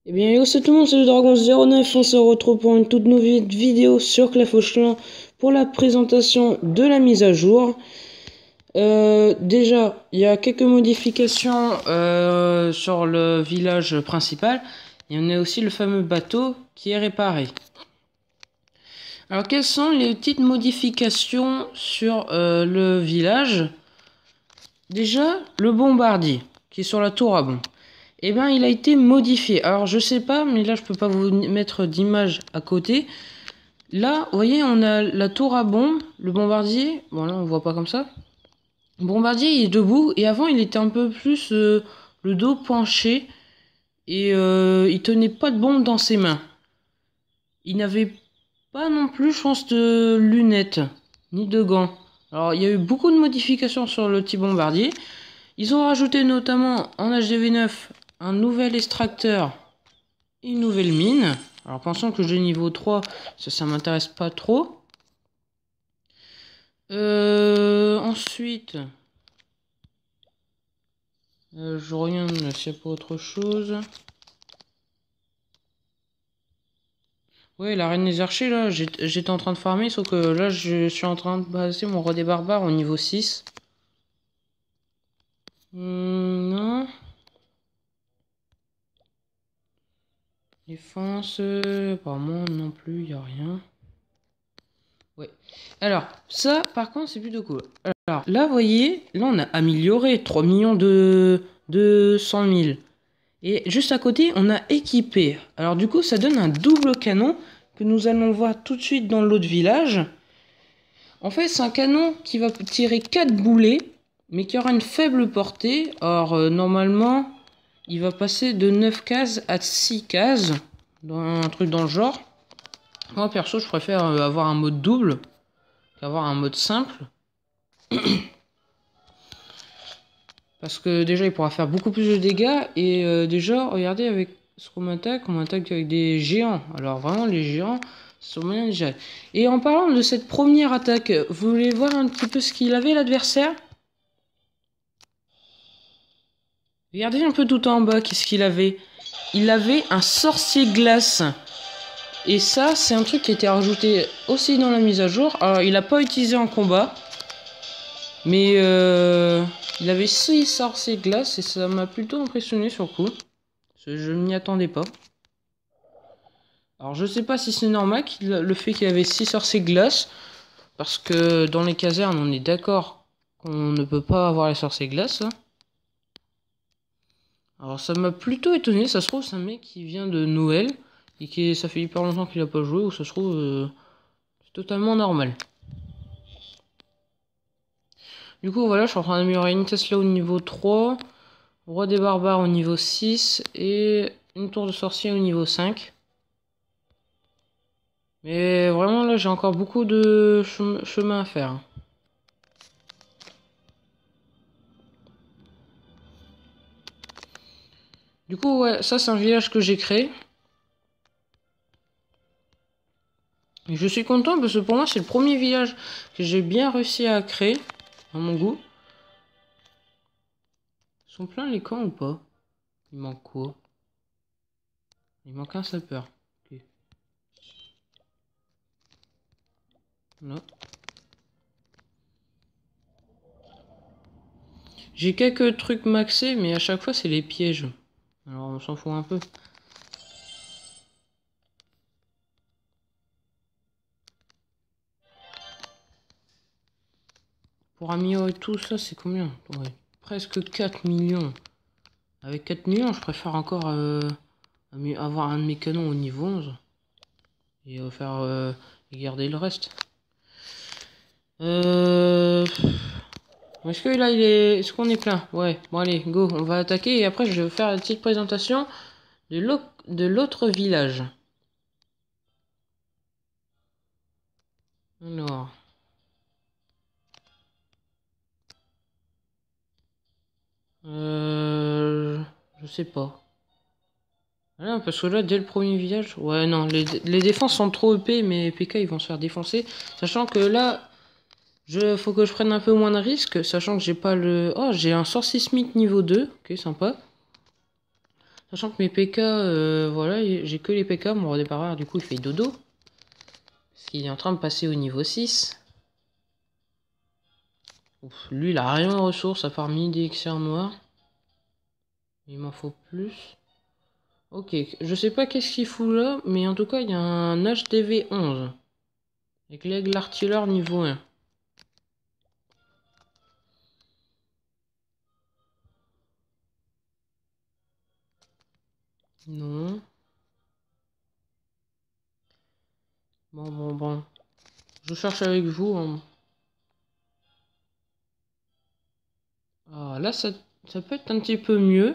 Eh bien, yo, c'est tout le monde, c'est le Dragon09. On se retrouve pour une toute nouvelle vidéo sur Clash of Clans pour la présentation de la mise à jour. Déjà, il y a quelques modifications sur le village principal. Il y en a aussi le fameux bateau qui est réparé. Alors, quelles sont les petites modifications sur le village? Déjà, le bombardier qui est sur la tour à bombe. Eh ben, il a été modifié. Alors, je sais pas, mais là, je peux pas vous mettre d'image à côté. Là, vous voyez, on a la tour à bombe, le bombardier. Bon, là, on voit pas comme ça. Le bombardier, il est debout. Et avant, il était un peu plus le dos penché. Et il tenait pas de bombe dans ses mains. Il n'avait pas non plus, je pense, de lunettes, ni de gants. Alors, il y a eu beaucoup de modifications sur le petit bombardier. Ils ont rajouté notamment en HDV9 un nouvel extracteur et une nouvelle mine. Alors pensons que j'ai niveau 3, ça m'intéresse pas trop. Ensuite, je regarde s'il n'y a pas autre chose. Ouais, la reine des archers, là, j'étais en train de farmer, sauf que là, je suis en train de passer mon roi des barbares au niveau 6. Non. Défense, apparemment non plus, il n'y a rien. Ouais. Alors, ça, par contre, c'est plutôt cool. Alors, là, vous voyez, là, on a amélioré 3 millions de 100 000. Et juste à côté, on a équipé. Alors, du coup, ça donne un double canon que nous allons voir tout de suite dans l'autre village. En fait, c'est un canon qui va tirer 4 boulets, mais qui aura une faible portée. Or, normalement, il va passer de 9 cases à 6 cases. Dans un truc dans le genre. Moi, perso, je préfère avoir un mode double qu'avoir un mode simple. Parce que déjà, il pourra faire beaucoup plus de dégâts. Et déjà, regardez avec ce qu'on m'attaque. On m'attaque avec des géants. Alors vraiment, les géants sont moyens déjà. Et en parlant de cette première attaque, vous voulez voir un petit peu ce qu'il avait, l'adversaire? Regardez un peu tout en bas, qu'est-ce qu'il avait? Il avait un sorcier glace. Et ça, c'est un truc qui a été rajouté aussi dans la mise à jour. Alors, il n'a pas utilisé en combat. Mais il avait 6 sorciers glace et ça m'a plutôt impressionné sur le coup. Parce que je ne m'y attendais pas. Alors je sais pas si c'est normal le fait qu'il avait 6 sorciers glace. Parce que dans les casernes on est d'accord qu'on ne peut pas avoir les sorciers glace. Alors ça m'a plutôt étonné. Ça se trouve c'est un mec qui vient de Noël. Et qui ça fait hyper longtemps qu'il a pas joué. Ou ça se trouve c'est totalement normal. Du coup voilà, je suis en train d'améliorer une Tesla au niveau 3. Roi des barbares au niveau 6 et une tour de sorcier au niveau 5. Mais vraiment là j'ai encore beaucoup de chemin à faire. Du coup ouais, ça c'est un village que j'ai créé. Et je suis content parce que pour moi c'est le premier village que j'ai bien réussi à créer, à mon goût. Ils sont pleins les camps ou pas? Il manque quoi? Il manque un sapeur. Ok. Là. J'ai quelques trucs maxés, mais à chaque fois c'est les pièges. Alors on s'en fout un peu. Pour améliorer tout ça, c'est combien? Ouais. Presque 4 millions. Avec 4 millions, je préfère encore avoir un de mes canons au niveau 11. Et faire et garder le reste. Est-ce que là il est. Est-ce qu'on est plein? Ouais, bon allez, go, on va attaquer et après je vais faire une petite présentation de l'autre village. Alors. Je sais pas. Ah, parce que là, dès le premier village. Ouais, non, les défenses sont trop EP, mais PK ils vont se faire défoncer. Sachant que là, faut que je prenne un peu moins de risques. Sachant que j'ai pas le. Oh, j'ai un sorcier Smith niveau 2. Ok, sympa. Sachant que mes PK, voilà, j'ai que les PK. Mon redépareur, du coup, il fait dodo. Parce qu'il est en train de passer au niveau 6. Ouf, lui, il a rien en ressources à part mini d'élixir noir. Il m'en faut plus. Ok, je sais pas qu'est-ce qu'il fout là, mais en tout cas, il y a un HDV 11. Avec l'aigle artilleur niveau 1. Non. Bon. Je cherche avec vous, hein. Ah, là, ça peut être un petit peu mieux.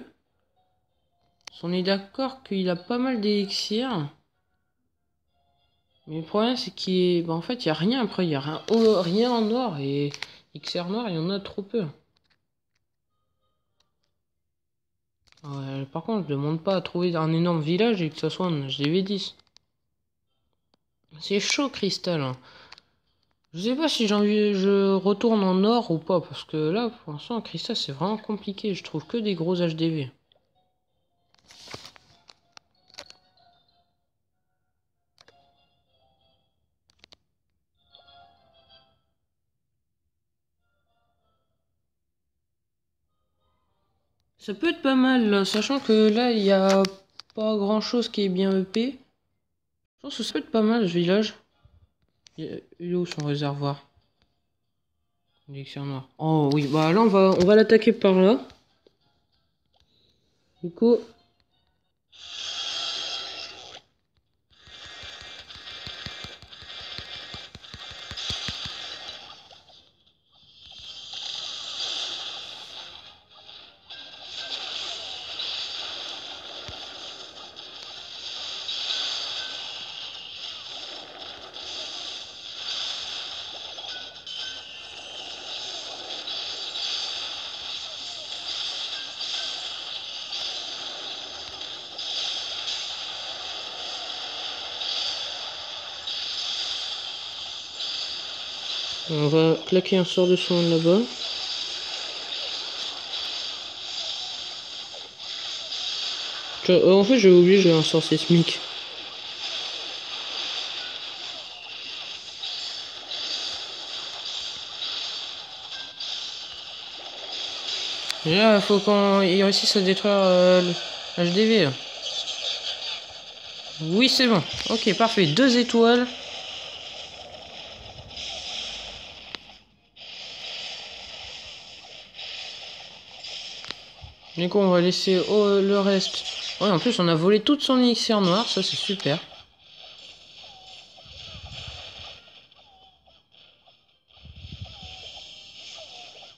On est d'accord qu'il a pas mal d'élixir. Mais le problème, c'est qu'il bah, en fait, il n'y a rien après. Il n'y a rien en or. Et élixir noir, il y en a trop peu. Ouais, par contre, je demande pas à trouver un énorme village et que ça soit un HDV 10. C'est chaud, Cristal, hein. Je sais pas si je retourne en or ou pas. Parce que là, pour l'instant, Cristal, c'est vraiment compliqué. Je trouve que des gros HDV. Ça peut être pas mal, là, sachant que là, il n'y a pas grand chose qui est bien EP. Je pense que ça peut être pas mal, ce village. Il est où son réservoir? Élixir noir. Oh oui, bah là, on va l'attaquer par là. Du coup... On va claquer un sort de soin là-bas. En fait, j'ai oublié, j'ai un sort sismique. Et là, il faut qu'on réussisse à détruire le HDV. Là. Oui, c'est bon. Ok, parfait. 2 étoiles. Du coup, on va laisser le reste. Ouais, en plus, on a volé toute son élixir noir. Ça, c'est super.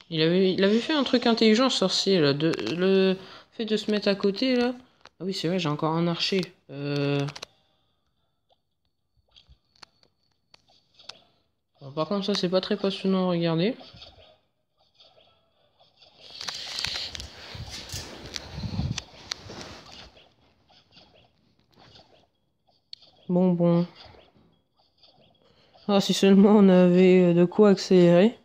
Il avait fait un truc intelligent, sorcier, là. Le fait de se mettre à côté, là. Ah oui, c'est vrai, j'ai encore un archer. Bon, par contre, ça, c'est pas très passionnant à regarder. Bon. Ah, si seulement on avait de quoi accélérer.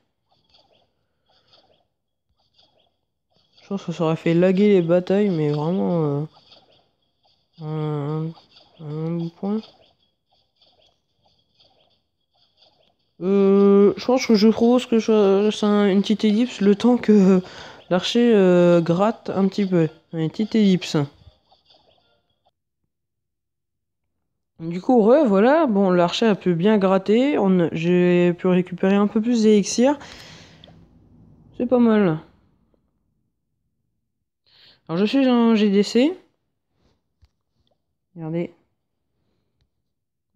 Je pense que ça aurait fait laguer les batailles, mais vraiment un bon point. Je pense que je propose que je fasse une petite ellipse le temps que l'archer gratte un petit peu. Une petite ellipse. Du coup, voilà. Bon, l'archer a pu bien gratter. J'ai pu récupérer un peu plus d'élixir. C'est pas mal. Alors, je suis en GDC. Regardez.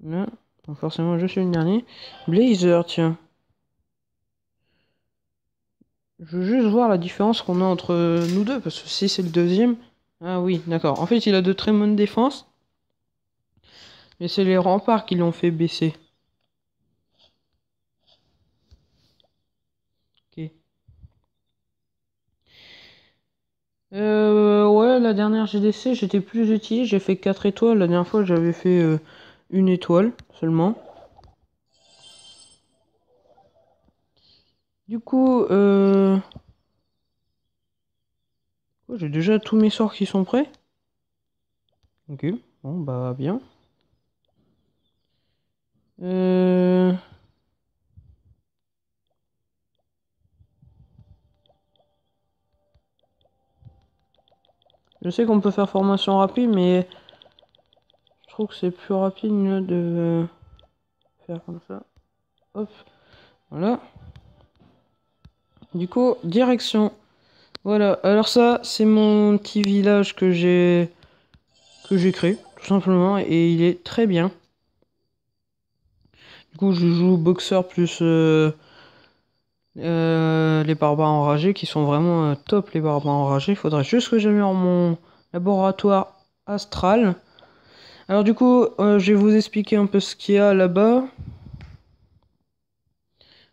Là. Donc, forcément, je suis le dernier. Blazer, tiens. Je veux juste voir la différence qu'on a entre nous deux, parce que si c'est le deuxième... Ah oui, d'accord. En fait, il a de très bonnes défenses. Mais c'est les remparts qui l'ont fait baisser. Ok. Ouais, la dernière GDC, j'étais plus utile. J'ai fait 4 étoiles. La dernière fois, j'avais fait 1 étoile seulement. Du coup, j'ai déjà tous mes sorts qui sont prêts. Ok, bon bah bien. Je sais qu'on peut faire formation rapide, mais je trouve que c'est plus rapide mieux de faire comme ça. Hop, voilà. Du coup, direction. Voilà, alors ça, c'est mon petit village que j'ai créé, tout simplement, et il est très bien. Du coup, je joue boxeur plus les barbares enragés, qui sont vraiment top, les barbares enragés. Il faudrait juste que j'améliore mon laboratoire astral. Alors du coup, je vais vous expliquer un peu ce qu'il y a là-bas.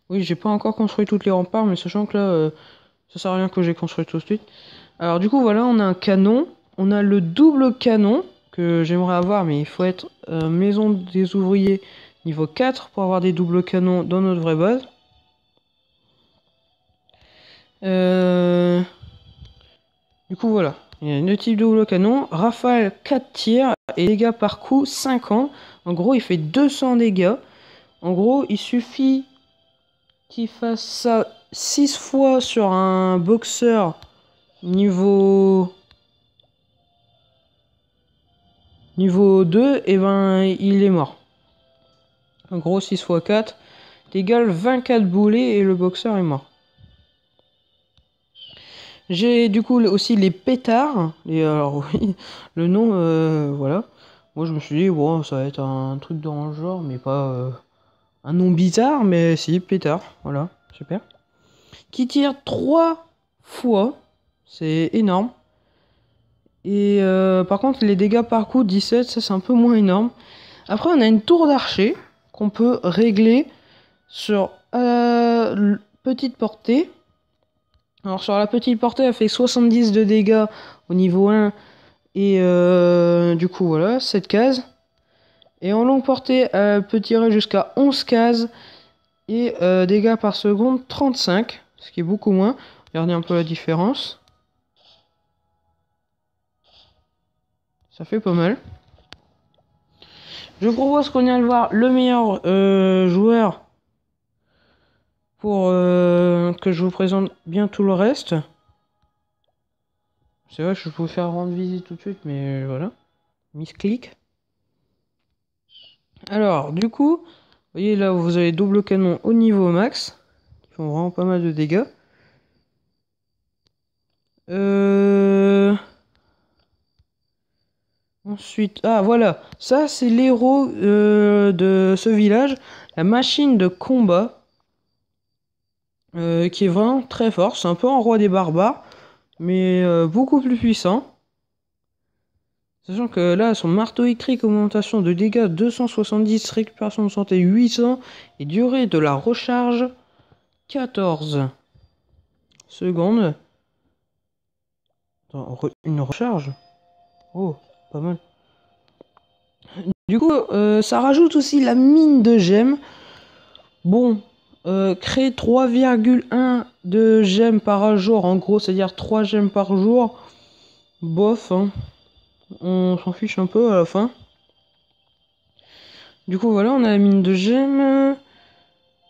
Oui, j'ai pas encore construit toutes les remparts, mais sachant que là, ça sert à rien que j'ai construit tout de suite. Alors du coup, voilà, on a un canon. On a le double canon que j'aimerais avoir, mais il faut être maison des ouvriers niveau 4 pour avoir des doubles canons dans notre vraie base. Du coup, voilà. Il y a deux types de double canon. Rafale 4 tirs et dégâts par coup 50. En gros, il fait 200 dégâts. En gros, il suffit qu'il fasse ça 6 fois sur un boxeur niveau 2, et ben il est mort. En gros, 6 x 4 égale 24 boulets et le boxeur est mort. J'ai du coup aussi les pétards. Et alors oui, le nom, voilà. Moi je me suis dit, bon, ça va être un truc dans le genre, mais pas un nom bizarre, mais si, pétard. Voilà, super. Qui tire 3 fois. C'est énorme. Et par contre, les dégâts par coup, 17, ça c'est un peu moins énorme. Après, on a une tour d'archer qu'on peut régler sur petite portée. Alors sur la petite portée, elle fait 70 de dégâts au niveau 1. Et du coup, voilà, 7 cases. Et en longue portée, elle peut tirer jusqu'à 11 cases. Et dégâts par seconde, 35. Ce qui est beaucoup moins. Regardez un peu la différence. Ça fait pas mal. Je propose qu'on aille voir le meilleur joueur pour que je vous présente bien tout le reste. C'est vrai que je peux vous faire rendre visite tout de suite, mais voilà. Misclic. Alors, du coup, vous voyez là, vous avez double canon au niveau max. Qui font vraiment pas mal de dégâts. Ensuite, ah voilà, ça c'est l'héros de ce village, la machine de combat, qui est vraiment très fort. C'est un peu un roi des barbares, mais beaucoup plus puissant. Sachant que là, son marteau électrique, augmentation de dégâts 270, récupération de santé 800 et durée de la recharge 14 secondes. Attends, une recharge? Oh, pas mal. Du coup, ça rajoute aussi la mine de gemmes. Bon, créer 3,1 de gemmes par jour, en gros, c'est-à-dire 3 gemmes par jour. Bof, hein. On s'en fiche un peu à la fin. Du coup, voilà, on a la mine de gemmes.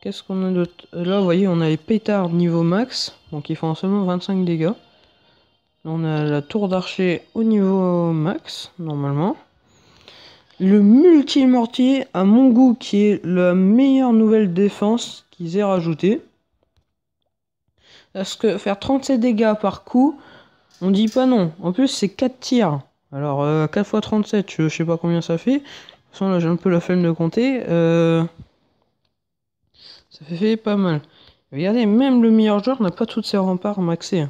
Qu'est-ce qu'on a d'autre? Là, vous voyez, on a les pétards niveau max. Donc, ils font seulement 25 dégâts. Là, on a la tour d'archer au niveau max, normalement. Le multi-mortier, à mon goût, qui est la meilleure nouvelle défense qu'ils aient rajoutée. Parce que faire 37 dégâts par coup, on dit pas non. En plus, c'est 4 tirs. Alors, 4 x 37, je sais pas combien ça fait. De toute façon, là, j'ai un peu la flemme de compter. Ça fait pas mal. Regardez, même le meilleur joueur n'a pas toutes ses remparts maxés.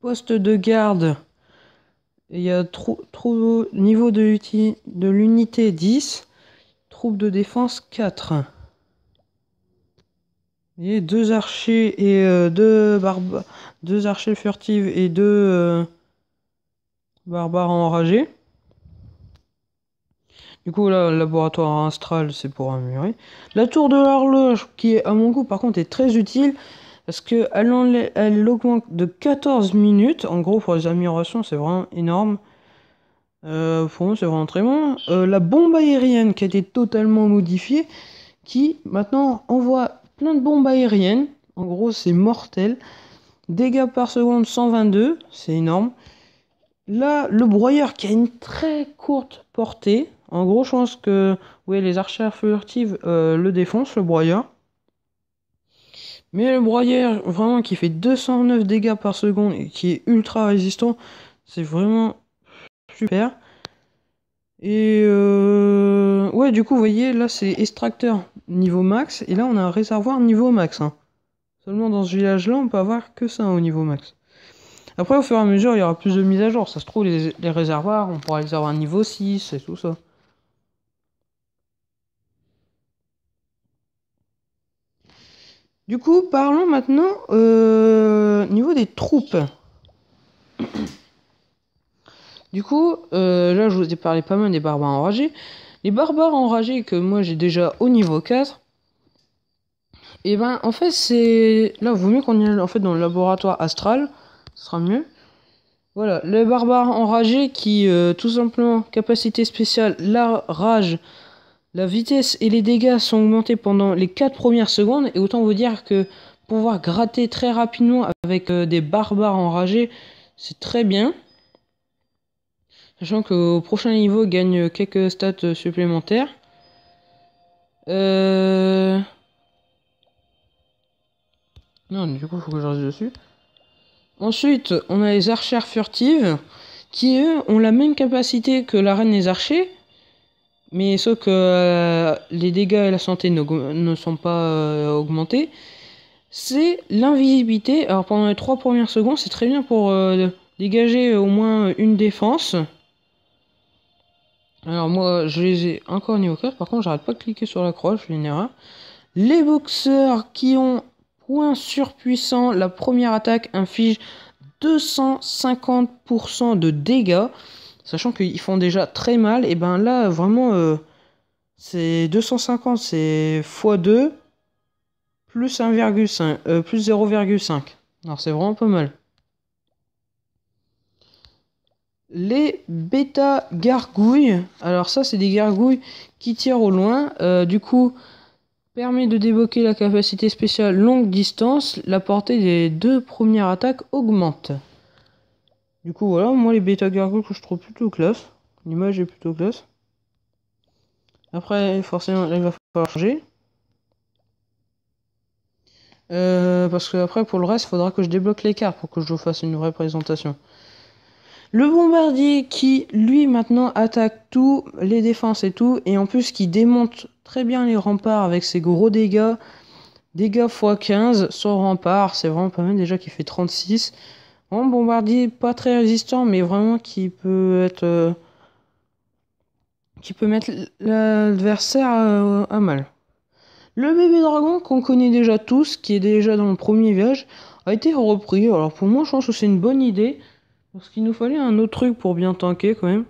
Poste de garde. Il y a niveau de l'unité 10. Troupe de défense 4. Et 2 archers et 2 archers furtives et 2 barbares enragés. Du coup là, le laboratoire astral, c'est pour améliorer. La tour de l'horloge, qui est à mon goût par contre est très utile. Parce que elle augmente de 14 minutes. En gros, pour les améliorations, c'est vraiment énorme. Pour moi, c'est vraiment très bon. La bombe aérienne qui a été totalement modifiée, qui maintenant envoie plein de bombes aériennes. En gros, c'est mortel. Dégâts par seconde 122, c'est énorme. Là, le broyeur qui a une très courte portée. En gros, je pense que oui, les archères furtives le défoncent, le broyeur. Mais le broyeur, vraiment, qui fait 209 dégâts par seconde et qui est ultra résistant, c'est vraiment super. Et ouais, du coup, vous voyez, là, c'est extracteur niveau max. Et là, on a un réservoir niveau max. Hein. Seulement dans ce village-là, on peut avoir que ça au niveau max. Après, au fur et à mesure, il y aura plus de mises à jour. Ça se trouve, les réservoirs, on pourra les avoir niveau 6 et tout ça. Du coup, parlons maintenant niveau des troupes. Du coup, là, je vous ai parlé pas mal des barbares enragés. Les barbares enragés que moi, j'ai déjà au niveau 4. Et ben, en fait, c'est... Là, vaut mieux qu'on y aille en fait, dans le laboratoire astral. Ce sera mieux. Voilà, les barbares enragés qui, tout simplement, capacité spéciale, la rage, la vitesse et les dégâts sont augmentés pendant les 4 premières secondes. Et autant vous dire que pouvoir gratter très rapidement avec des barbares enragés, c'est très bien. Sachant qu'au prochain niveau, gagne quelques stats supplémentaires. Non, du coup, il faut que je reste dessus. Ensuite, on a les archères furtives, qui eux ont la même capacité que la reine des archers, mais sauf que les dégâts et la santé ne sont pas augmentés. C'est l'invisibilité. Alors pendant les 3 premières secondes, c'est très bien pour dégager au moins une défense. Alors moi, je les ai encore au niveau 4, par contre, j'arrête pas de cliquer sur la croix, je fais une erreur. Les boxeurs qui ont point surpuissant, la première attaque inflige 250% de dégâts, sachant qu'ils font déjà très mal. Et ben là, vraiment, c'est 250, c'est x2 plus 1,5, plus 0,5. Alors c'est vraiment pas mal. Les bêta gargouilles, alors ça c'est des gargouilles qui tirent au loin, du coup permet de débloquer la capacité spéciale longue distance, la portée des 2 premières attaques augmente. Du coup voilà, moi les bêta gargouilles que je trouve plutôt classe, l'image est plutôt classe. Après forcément il va falloir changer. Parce que après pour le reste il faudra que je débloque les cartes pour que je vous fasse une vraie présentation. Le bombardier qui, lui, maintenant attaque tout, les défenses et tout, et en plus qui démonte très bien les remparts avec ses gros dégâts. Dégâts x 15 sur rempart, c'est vraiment pas mal déjà qui fait 36. Un bombardier pas très résistant, mais vraiment qui peut être... qui peut mettre l'adversaire à mal. Le bébé dragon qu'on connaît déjà tous, qui est déjà dans le premier village, a été repris. Alors pour moi, je pense que c'est une bonne idée. Parce qu'il nous fallait un autre truc pour bien tanker quand même.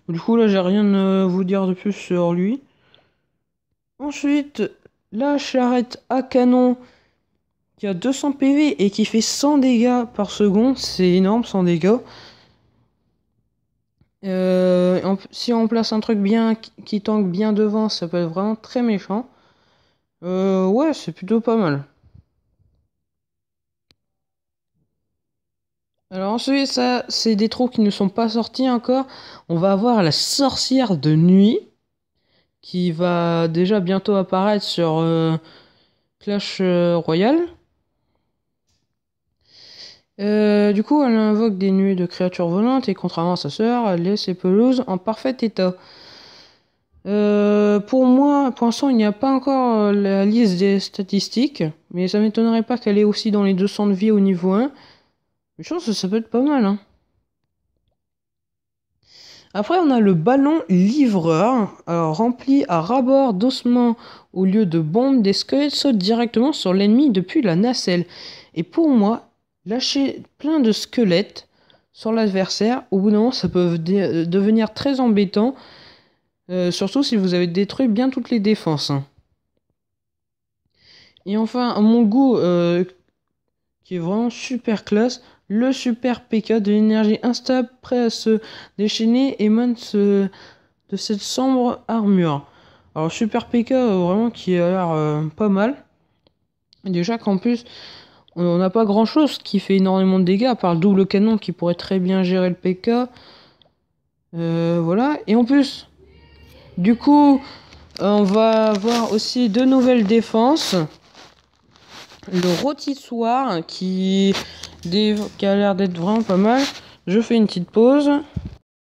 Du coup là j'ai rien à vous dire de plus sur lui. Ensuite, la charrette à canon qui a 200 PV et qui fait 100 dégâts par seconde. C'est énorme, 100 dégâts. Si on place un truc bien qui tank bien devant, ça peut être vraiment très méchant. Ouais, c'est plutôt pas mal. Alors ensuite, ça, c'est des troupes qui ne sont pas sortis encore. On va avoir la sorcière de nuit, qui va déjà bientôt apparaître sur Clash Royale. Du coup, elle invoque des nuées de créatures volantes et contrairement à sa sœur, elle laisse ses pelouses en parfait état. Pour moi, pour l'instant, il n'y a pas encore la liste des statistiques, mais ça m'étonnerait pas qu'elle ait aussi dans les 200 de vie au niveau 1. Je pense que ça peut être pas mal, hein. Après, on a le ballon livreur. Alors, rempli à ras-bord d'ossements au lieu de bombes, des squelettes sautent directement sur l'ennemi depuis la nacelle. Et pour moi, lâcher plein de squelettes sur l'adversaire, au bout d'un moment, ça peut devenir très embêtant. Surtout si vous avez détruit bien toutes les défenses. Hein. Et enfin, à mon goût, qui est vraiment super classe, le super PK de l'énergie instable, prêt à se déchaîner, émane de cette sombre armure. Alors super PK, vraiment qui a l'air pas mal. Déjà qu'en plus, on n'a pas grand chose qui fait énormément de dégâts, à part le double canon qui pourrait très bien gérer le PK. Voilà. Et en plus, du coup, on va avoir aussi deux nouvelles défenses. Le rôtissoir qui a l'air d'être vraiment pas mal. Je fais une petite pause.